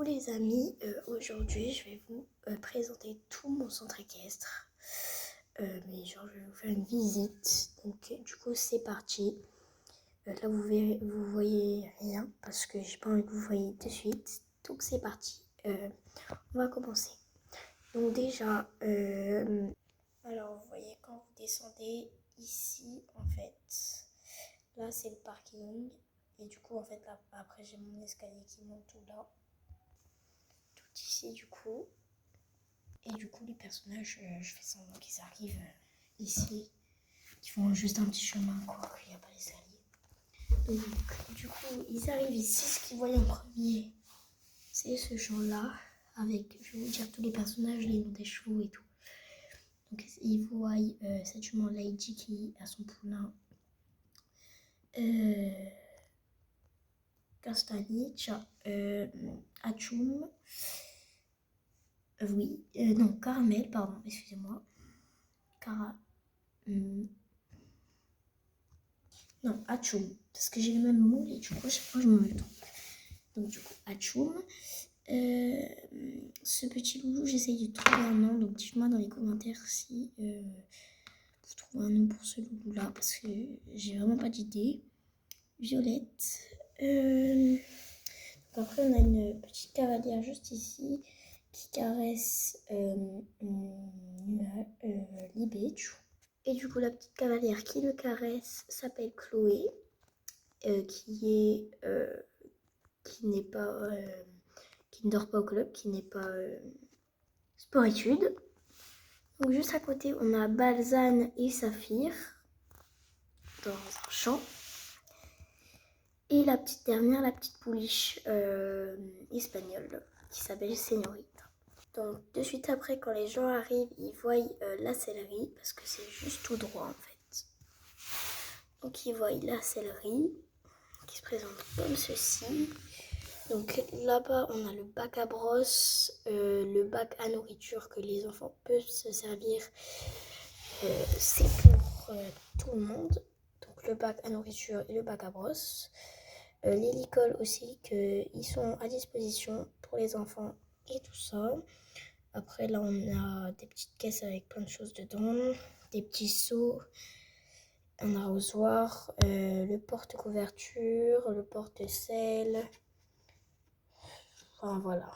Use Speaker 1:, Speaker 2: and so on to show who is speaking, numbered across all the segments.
Speaker 1: les amis, aujourd'hui je vais vous présenter tout mon centre équestre. Mais genre je vais vous faire une visite. Donc du coup c'est parti. Là vous voyez rien parce que j'ai pas envie que vous voyez de suite. Donc c'est parti. On va commencer. Donc déjà, alors vous voyez quand vous descendez ici en fait, là c'est le parking. Et du coup en fait là après j'ai mon escalier qui monte tout là. Ici du coup, et du coup les personnages, je fais semblant qu'ils arrivent ici, qui font juste un petit chemin quoi, qu'il n'y a pas les escaliers. Donc du coup ils arrivent ici, ce qu'ils voient en premier c'est ce champ là, avec, je vais vous dire tous les personnages, les noms des chevaux et tout. Donc ils voient cette jument Lady qui a son poulain Castanich, Hachoum. Non, Caramel, pardon, excusez-moi. Non, Hachoum. Parce que j'ai le même moule et du coup, chaque fois, je me trompe. Donc, du coup, Hachoum. Ce petit loulou, j'essaye de trouver un nom. Donc, dites-moi dans les commentaires si vous trouvez un nom pour ce loulou-là. Parce que j'ai vraiment pas d'idée. Violette. Donc après, on a une petite cavalière juste ici qui caresse Libé. Et du coup, la petite cavalière qui le caresse s'appelle Chloé, qui n'est pas, qui ne dort pas au club, qui n'est pas sport-études. Donc juste à côté, on a Balzane et Saphir dans un champ. Et la petite dernière, la petite pouliche espagnole qui s'appelle Señorita. Donc de suite après, quand les gens arrivent, ils voient la sellerie parce que c'est juste tout droit en fait. Donc ils voient la sellerie qui se présente comme ceci. Donc là-bas, on a le bac à brosse, le bac à nourriture que les enfants peuvent se servir. C'est pour tout le monde. Donc le bac à nourriture et le bac à brosse. Les licoles aussi, qu'ils sont à disposition pour les enfants et tout ça. Après là, on a des petites caisses avec plein de choses dedans. Des petits seaux. Un arrosoir, le porte-couverture, le porte-sel. Enfin voilà,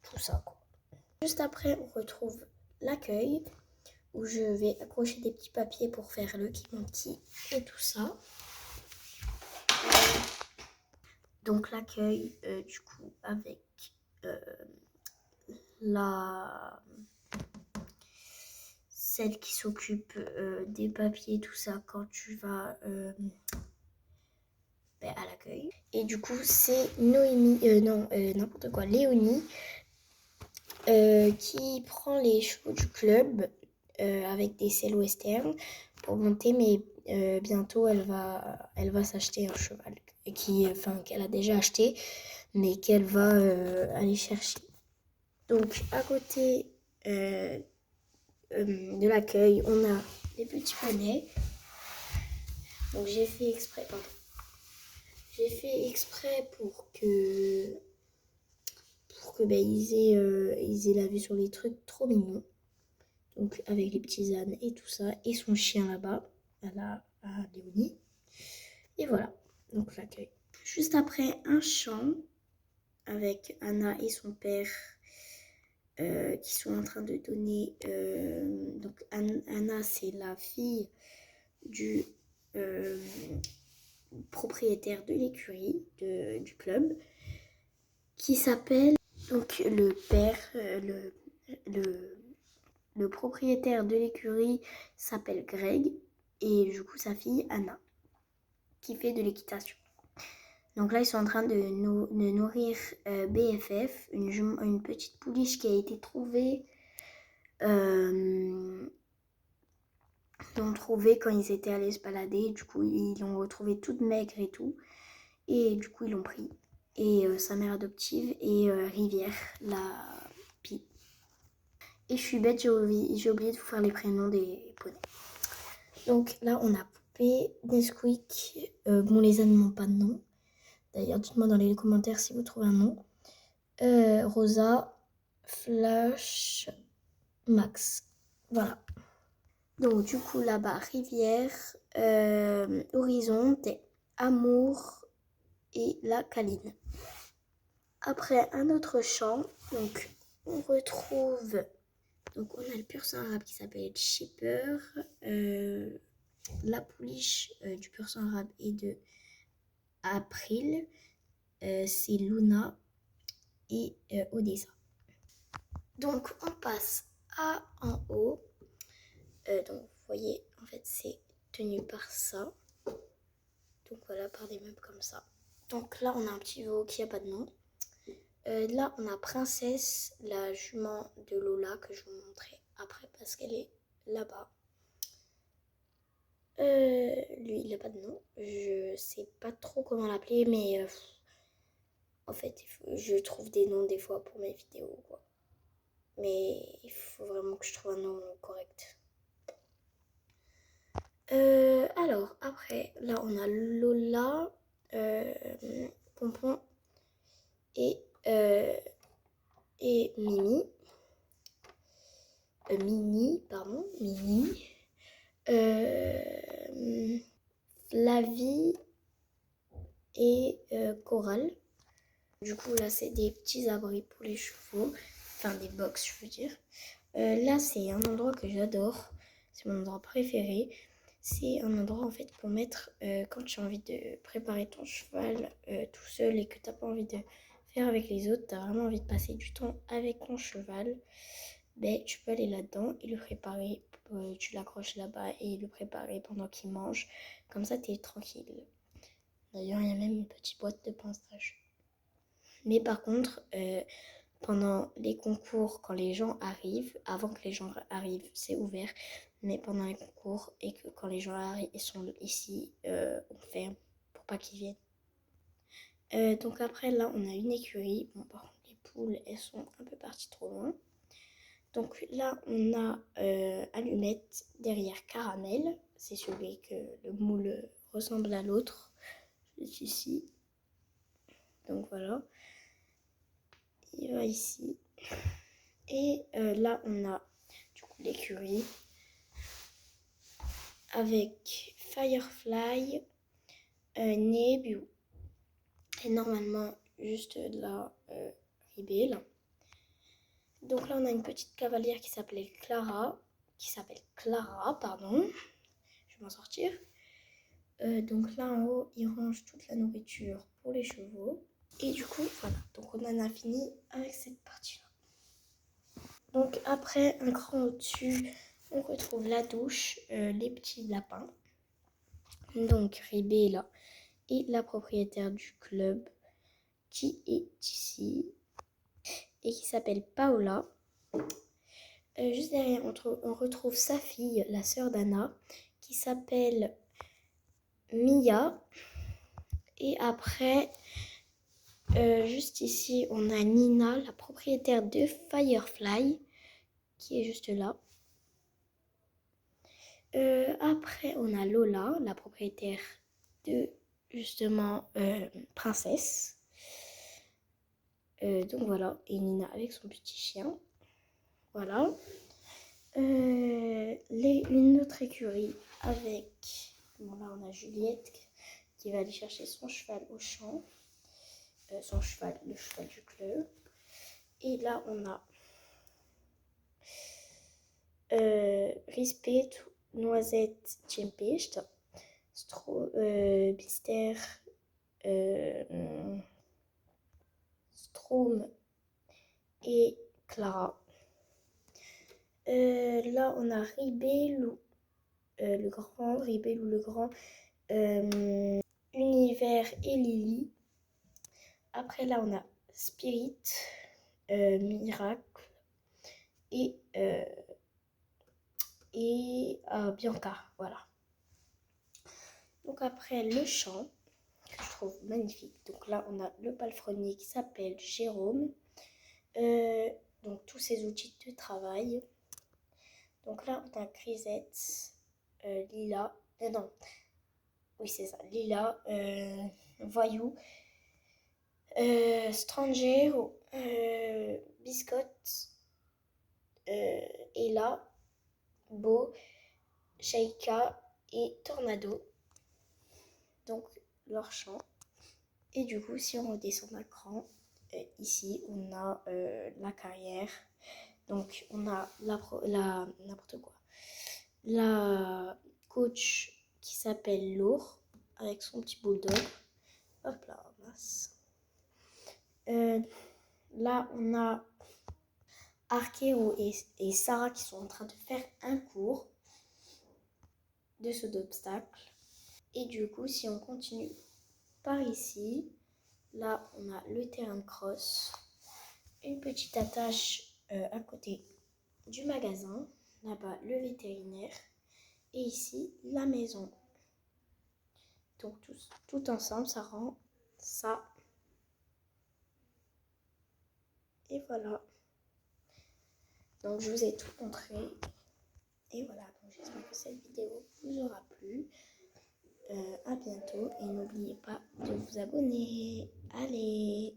Speaker 1: tout ça quoi. Juste après, on retrouve l'accueil où je vais accrocher des petits papiers pour faire le Kimonti et tout ça. Donc l'accueil, du coup, avec celle qui s'occupe des papiers, tout ça, quand tu vas à l'accueil. Et du coup, c'est Noémie, n'importe quoi, Léonie, qui prend les chevaux du club avec des selles western pour monter, mais bientôt elle va s'acheter un cheval qu'elle a déjà acheté, mais qu'elle va aller chercher. Donc à côté de l'accueil, on a des petits poneys. Donc j'ai fait exprès pour que ils aient la vue sur les trucs trop mignons. Donc avec les petits ânes et tout ça. Et son chien là-bas, à Léonie. Et voilà, donc l'accueil. Juste après, un champ avec Anna et son père qui sont en train de donner... donc Anna, c'est la fille du propriétaire de l'écurie du club qui s'appelle... Donc le père, le propriétaire de l'écurie s'appelle Greg et du coup sa fille Anna qui fait de l'équitation. Donc là ils sont en train de nourrir BFF, une petite pouliche qui a été trouvée quand ils étaient allés se balader. Du coup ils l'ont retrouvée toute maigre et tout et du coup ils l'ont pris. Et sa mère adoptive est Rivière, la pie. Et je suis bête, j'ai oublié de vous faire les prénoms des poneys. Donc là, on a Poupée, Nesquik. Bon, les ânes n'ont pas de nom. D'ailleurs, dites-moi dans les commentaires si vous trouvez un nom. Rosa, Flash, Max. Voilà. Donc du coup là-bas, Rivière, Horizon, Amour et la Caline. Après un autre champ, donc on retrouve, donc on a le pur sang arabe qui s'appelle Shipper, la pouliche du pur sang arabe et de April, c'est Luna et Odessa. Donc on passe à en haut. Donc vous voyez, en fait c'est tenu par ça. Donc voilà, par des meubles comme ça. Donc là on a un petit veau qui n'a pas de nom. Là on a Princesse, la jument de Lola que je vous montrerai après parce qu'elle est là-bas. Lui il n'a pas de nom. Je sais pas trop comment l'appeler, mais en fait je trouve des noms des fois pour mes vidéos quoi. Mais il faut vraiment que je trouve un nom correct. Alors, après, là, on a Lola, Pompon et Mimi. Mini, pardon, Mini. Flavie et Coral. Du coup, là, c'est des petits abris pour les chevaux. Enfin, des box, je veux dire. Là, c'est un endroit que j'adore. C'est mon endroit préféré. C'est un endroit en fait pour mettre quand tu as envie de préparer ton cheval tout seul et que tu n'as pas envie de faire avec les autres, tu as vraiment envie de passer du temps avec ton cheval, ben, tu peux aller là-dedans et le préparer. Tu l'accroches là-bas et le préparer pendant qu'il mange. Comme ça, tu es tranquille. D'ailleurs, il y a même une petite boîte de pinçage. Mais par contre, pendant les concours, quand les gens arrivent, avant que les gens arrivent, c'est ouvert. Mais pendant les concours et que quand les gens arrivent et sont ici, on ferme pour pas qu'ils viennent. Donc après, là, on a une écurie. Bon, par contre, les poules, elles sont un peu parties trop loin. Donc là, on a Allumette derrière Caramel. C'est celui que le moule ressemble à l'autre. Juste ici. Donc voilà. Il va ici. Et là, on a du coup l'écurie avec Firefly, Nebu et normalement juste là, Ribelle. Donc là, on a une petite cavalière qui s'appelle Clara, pardon. Je vais m'en sortir. Donc là, en haut, il range toute la nourriture pour les chevaux. Et du coup, voilà. Donc on en a fini avec cette partie-là. Donc après, un cran au-dessus, on retrouve la douche, les petits lapins. Donc Ribé là et la propriétaire du club qui est ici et qui s'appelle Paola. Juste derrière, on retrouve sa fille, la sœur d'Anna, qui s'appelle Mia. Et après, juste ici, on a Nina, la propriétaire de Firefly, qui est juste là. Après, on a Lola, la propriétaire de, justement, Princesse. Donc voilà, et Nina avec son petit chien. Voilà. Une autre écurie avec... Bon là, on a Juliette qui va aller chercher son cheval au champ. Le cheval du club. Et là, on a Respect, Noisette, Tchempest, Bister, Strom et Clara. Là, on a Ribelou, le grand, Ribelou le grand, Univers et Lily. Après, là, on a Spirit, Miracle et Bianca, voilà. Donc après, le chant, que je trouve magnifique. Donc là, on a le palefrenier qui s'appelle Jérôme. Donc tous ses outils de travail. Donc là, on a Grisette, Lila, non, oui c'est ça, Lila, Voyou, Stranger, Biscotte, Ella, Beau, Sheikah et Tornado. Donc leur chant. Et du coup, si on redescend d'un cran, ici on a la carrière. Donc on a n'importe quoi. La coach qui s'appelle Laure avec son petit bulldog. Hop là, mince. Là on a Arkéo et Sarah qui sont en train de faire un cours de saut d'obstacle. Et du coup, si on continue par ici, là on a le terrain de cross, une petite attache à côté du magasin, là-bas le vétérinaire et ici la maison. Donc tout ensemble ça rend ça. Et voilà. Donc je vous ai tout montré. Et voilà, donc j'espère que cette vidéo vous aura plu. À bientôt et n'oubliez pas de vous abonner. Allez!